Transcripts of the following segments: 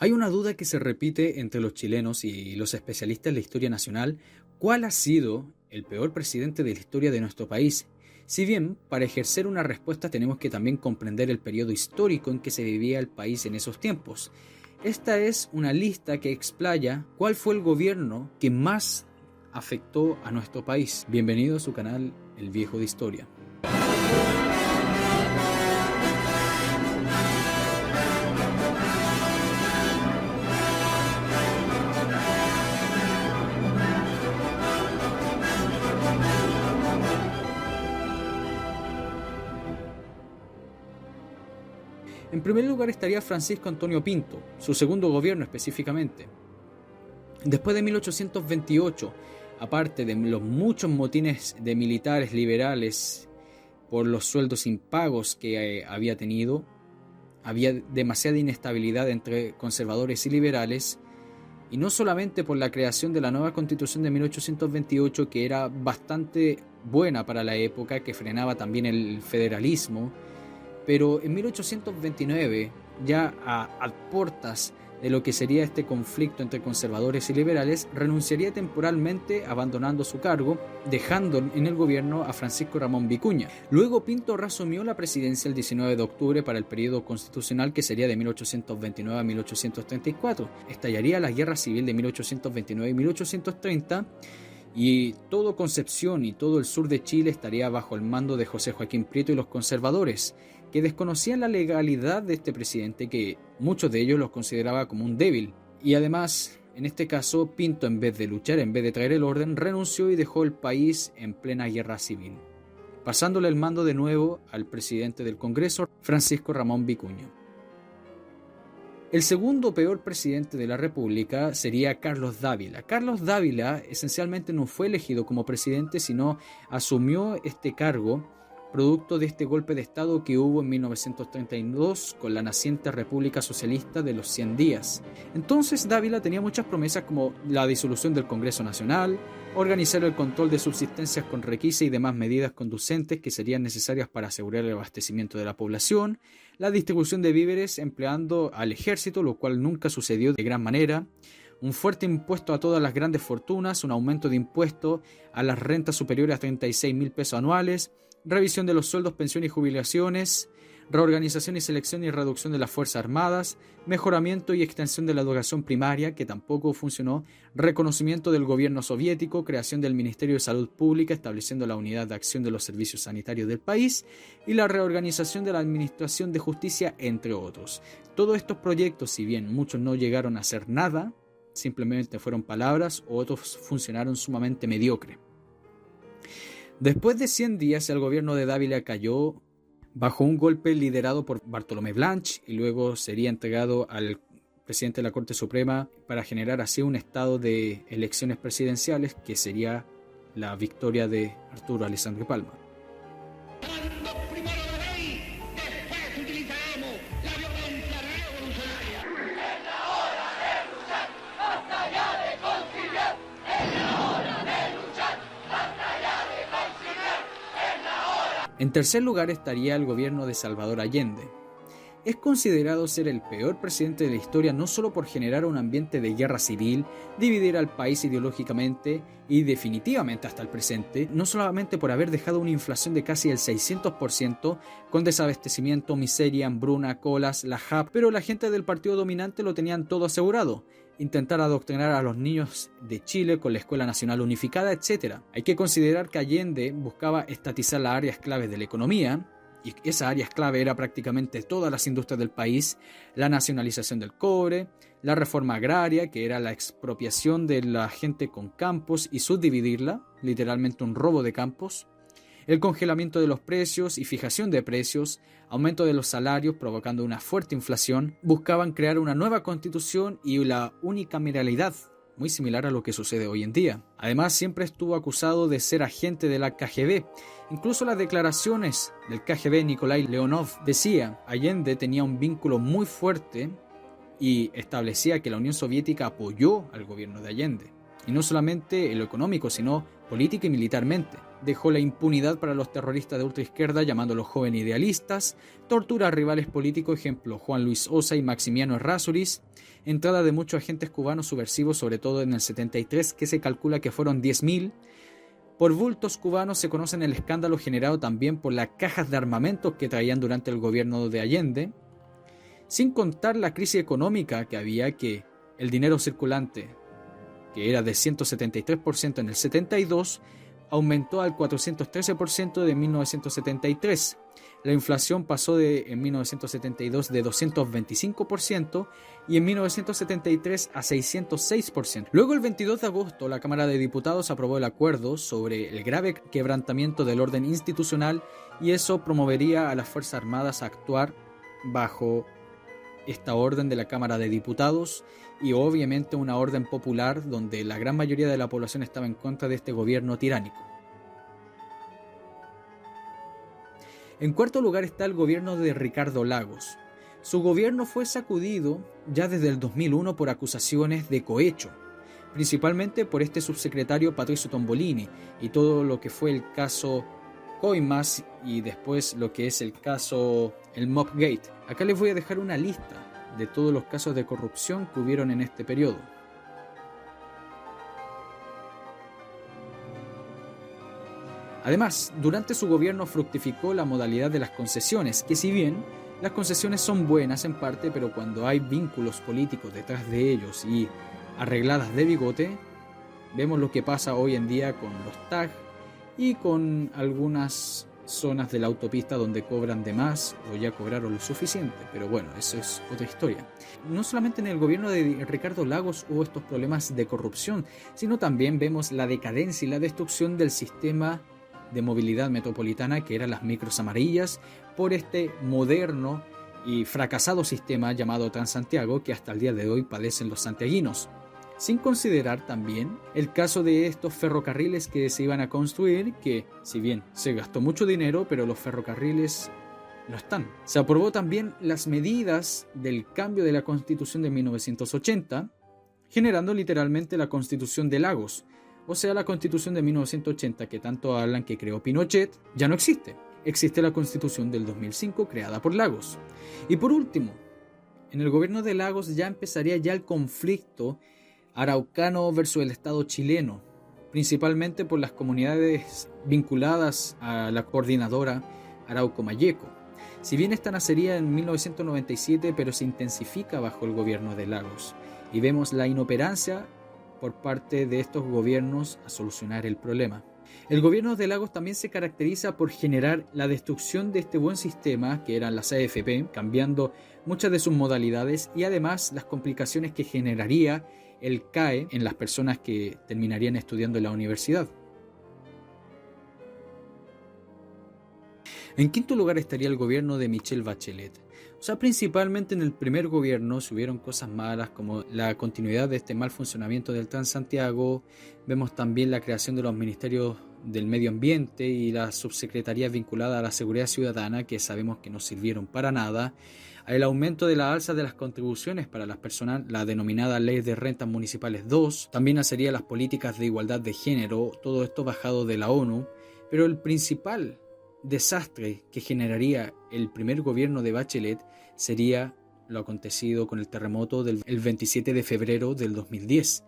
Hay una duda que se repite entre los chilenos y los especialistas en la historia nacional: ¿cuál ha sido el peor presidente de la historia de nuestro país? Si bien, para ejercer una respuesta tenemos que también comprender el periodo histórico en que se vivía el país en esos tiempos. Esta es una lista que explaya cuál fue el gobierno que más afectó a nuestro país. Bienvenido a su canal El Viejo de Historia. En primer lugar estaría Francisco Antonio Pinto, su segundo gobierno específicamente. Después de 1828, aparte de los muchos motines de militares liberales por los sueldos impagos que había tenido, había demasiada inestabilidad entre conservadores y liberales, y no solamente por la creación de la nueva Constitución de 1828, que era bastante buena para la época, que frenaba también el federalismo, pero en 1829, ya a puertas de lo que sería este conflicto entre conservadores y liberales, renunciaría temporalmente abandonando su cargo, dejando en el gobierno a Francisco Ramón Vicuña. Luego Pinto reasumió la presidencia el 19 de octubre para el periodo constitucional que sería de 1829 a 1834. Estallaría la Guerra Civil de 1829 y 1830, y todo Concepción y todo el sur de Chile estaría bajo el mando de José Joaquín Prieto y los conservadores, que desconocían la legalidad de este presidente, que muchos de ellos los consideraba como un débil. Y además, en este caso, Pinto, en vez de luchar, en vez de traer el orden, renunció y dejó el país en plena guerra civil, pasándole el mando de nuevo al presidente del Congreso, Francisco Ramón Vicuña. El segundo peor presidente de la República sería Carlos Dávila. Carlos Dávila esencialmente no fue elegido como presidente, sino asumió este cargo producto de este golpe de Estado que hubo en 1932 con la naciente República Socialista de los 100 días. Entonces Dávila tenía muchas promesas, como la disolución del Congreso Nacional, organizar el control de subsistencias con requisa y demás medidas conducentes que serían necesarias para asegurar el abastecimiento de la población, la distribución de víveres empleando al ejército, lo cual nunca sucedió de gran manera, un fuerte impuesto a todas las grandes fortunas, un aumento de impuestos a las rentas superiores a 36.000 pesos anuales, revisión de los sueldos, pensiones y jubilaciones, reorganización y selección y reducción de las Fuerzas Armadas, mejoramiento y extensión de la educación primaria, que tampoco funcionó, reconocimiento del gobierno soviético, creación del Ministerio de Salud Pública, estableciendo la unidad de acción de los servicios sanitarios del país, y la reorganización de la Administración de Justicia, entre otros. Todos estos proyectos, si bien muchos no llegaron a hacer nada, simplemente fueron palabras, o otros funcionaron sumamente mediocre. Después de 100 días, el gobierno de Dávila cayó bajo un golpe liderado por Bartolomé Blanch, y luego sería entregado al presidente de la Corte Suprema para generar así un estado de elecciones presidenciales que sería la victoria de Arturo Alessandro Palma. En tercer lugar estaría el gobierno de Salvador Allende. Es considerado ser el peor presidente de la historia, no solo por generar un ambiente de guerra civil, dividir al país ideológicamente y definitivamente hasta el presente, no solamente por haber dejado una inflación de casi el 600%, con desabastecimiento, miseria, hambruna, colas, la JAP, pero la gente del partido dominante lo tenían todo asegurado. Intentar adoctrinar a los niños de Chile con la Escuela Nacional Unificada, etc. Hay que considerar que Allende buscaba estatizar las áreas claves de la economía, y esa área clave era prácticamente todas las industrias del país, la nacionalización del cobre, la reforma agraria, que era la expropiación de la gente con campos y subdividirla, literalmente un robo de campos, el congelamiento de los precios y fijación de precios, aumento de los salarios provocando una fuerte inflación. Buscaban crear una nueva constitución y la unicameralidad, muy similar a lo que sucede hoy en día. Además, siempre estuvo acusado de ser agente de la KGB. Incluso las declaraciones del KGB Nikolai Leonov decía: Allende tenía un vínculo muy fuerte y establecía que la Unión Soviética apoyó al gobierno de Allende. Y no solamente en lo económico, sino política y militarmente. Dejó la impunidad para los terroristas de ultraizquierda, llamándolos jóvenes idealistas, tortura a rivales políticos, ejemplo Juan Luis Ossa y Maximiano Errázuriz, entrada de muchos agentes cubanos subversivos, sobre todo en el 73, que se calcula que fueron 10.000. Por bultos cubanos se conocen el escándalo generado también por las cajas de armamentos que traían durante el gobierno de Allende, sin contar la crisis económica que había, que el dinero circulante, que era de 173% en el 72, aumentó al 413% de 1973. La inflación pasó en 1972 de 225% y en 1973 a 606%. Luego, el 22 de agosto, la Cámara de Diputados aprobó el acuerdo sobre el grave quebrantamiento del orden institucional, y eso promovería a las Fuerzas Armadas a actuar bajo esta orden de la Cámara de Diputados, y obviamente una orden popular donde la gran mayoría de la población estaba en contra de este gobierno tiránico. En cuarto lugar está el gobierno de Ricardo Lagos. Su gobierno fue sacudido ya desde el 2001 por acusaciones de cohecho, principalmente por este subsecretario Patricio Tombolini y todo lo que fue el caso Coimas y después lo que es el caso el Mobgate. Acá les voy a dejar una lista de todos los casos de corrupción que hubieron en este periodo. Además, durante su gobierno fructificó la modalidad de las concesiones, que si bien las concesiones son buenas en parte, pero cuando hay vínculos políticos detrás de ellos y arregladas de bigote, vemos lo que pasa hoy en día con los TAG y con algunas zonas de la autopista donde cobran de más o ya cobraron lo suficiente, pero bueno, eso es otra historia. No solamente en el gobierno de Ricardo Lagos hubo estos problemas de corrupción, sino también vemos la decadencia y la destrucción del sistema de movilidad metropolitana, que eran las micros amarillas, por este moderno y fracasado sistema llamado Transantiago, que hasta el día de hoy padecen los santiaguinos. Sin considerar también el caso de estos ferrocarriles que se iban a construir, que si bien se gastó mucho dinero, pero los ferrocarriles no están. Se aprobó también las medidas del cambio de la Constitución de 1980, generando literalmente la Constitución de Lagos, o sea, la Constitución de 1980 que tanto hablan que creó Pinochet, ya no existe. Existe la Constitución del 2005 creada por Lagos. Y por último, en el gobierno de Lagos ya empezaría ya el conflicto araucano versus el Estado chileno, principalmente por las comunidades vinculadas a la coordinadora Arauco-Mayeco. Si bien esta nacería en 1997, pero se intensifica bajo el gobierno de Lagos, y vemos la inoperancia por parte de estos gobiernos a solucionar el problema. El gobierno de Lagos también se caracteriza por generar la destrucción de este buen sistema que eran las AFP, cambiando muchas de sus modalidades y además las complicaciones que generaría el CAE en las personas que terminarían estudiando en la universidad. En quinto lugar estaría el gobierno de Michelle Bachelet. O sea, principalmente en el primer gobierno se hubieron cosas malas como la continuidad de este mal funcionamiento del Transantiago. Vemos también la creación de los ministerios del medio ambiente y las subsecretarías vinculadas a la seguridad ciudadana, que sabemos que no sirvieron para nada. El aumento de la alza de las contribuciones para las personas, la denominada Ley de Rentas Municipales 2. También hacería las políticas de igualdad de género, todo esto bajado de la ONU. Pero el principal desastre que generaría el primer gobierno de Bachelet sería lo acontecido con el terremoto del 27 de febrero del 2010.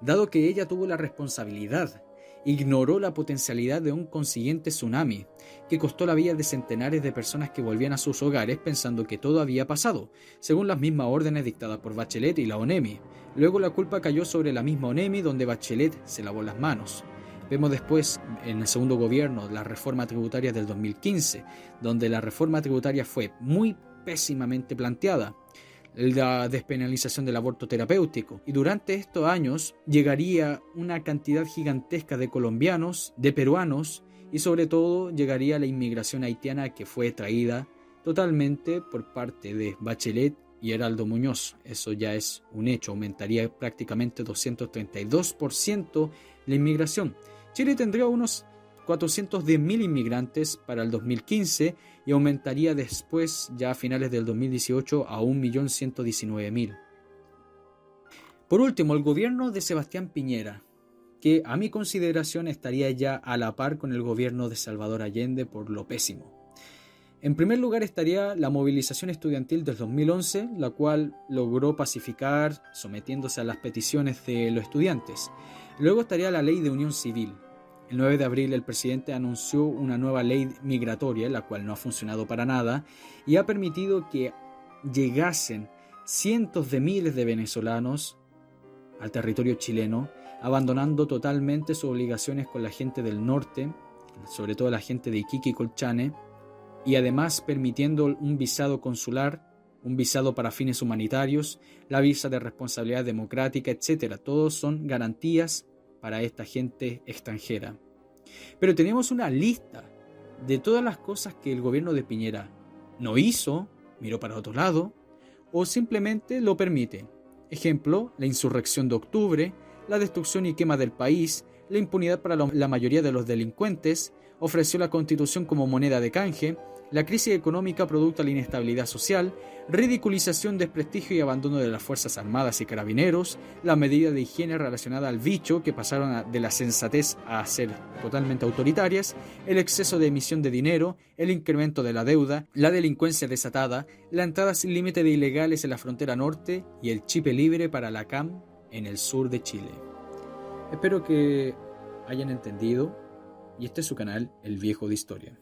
Dado que ella tuvo la responsabilidad, ignoró la potencialidad de un consiguiente tsunami que costó la vida de centenares de personas que volvían a sus hogares pensando que todo había pasado, según las mismas órdenes dictadas por Bachelet y la ONEMI. Luego la culpa cayó sobre la misma ONEMI, donde Bachelet se lavó las manos. Vemos después, en el segundo gobierno, la reforma tributaria del 2015, donde la reforma tributaria fue muy pésimamente planteada, la despenalización del aborto terapéutico. Y durante estos años llegaría una cantidad gigantesca de colombianos, de peruanos, y sobre todo llegaría la inmigración haitiana, que fue traída totalmente por parte de Bachelet y Heraldo Muñoz. Eso ya es un hecho, aumentaría prácticamente 232% la inmigración. Chile tendría unos 410.000 inmigrantes para el 2015 y aumentaría después, ya a finales del 2018, a 1.119.000. Por último, el gobierno de Sebastián Piñera. que a mi consideración estaría ya a la par con el gobierno de Salvador Allende por lo pésimo. En primer lugar estaría la movilización estudiantil del 2011, la cual logró pacificar sometiéndose a las peticiones de los estudiantes. Luego estaría la ley de unión civil. El 9 de abril el presidente anunció una nueva ley migratoria, la cual no ha funcionado para nada y ha permitido que llegasen cientos de miles de venezolanos al territorio chileno, abandonando totalmente sus obligaciones con la gente del norte, sobre todo la gente de Iquique y Colchane, y además permitiendo un visado consular, un visado para fines humanitarios, la visa de responsabilidad democrática, etc. Todos son garantías para esta gente extranjera. Pero tenemos una lista de todas las cosas que el gobierno de Piñera no hizo, miró para otro lado, o simplemente lo permite. Ejemplo, la insurrección de octubre, la destrucción y quema del país, la impunidad para la mayoría de los delincuentes, ofreció la Constitución como moneda de canje, la crisis económica producto de la inestabilidad social, ridiculización, desprestigio y abandono de las Fuerzas Armadas y Carabineros, las medidas de higiene relacionadas al bicho que pasaron de la sensatez a ser totalmente autoritarias, el exceso de emisión de dinero, el incremento de la deuda, la delincuencia desatada, la entrada sin límite de ilegales en la frontera norte y el chip libre para la CAM en el sur de Chile. Espero que hayan entendido y este es su canal El Viejo de Historia.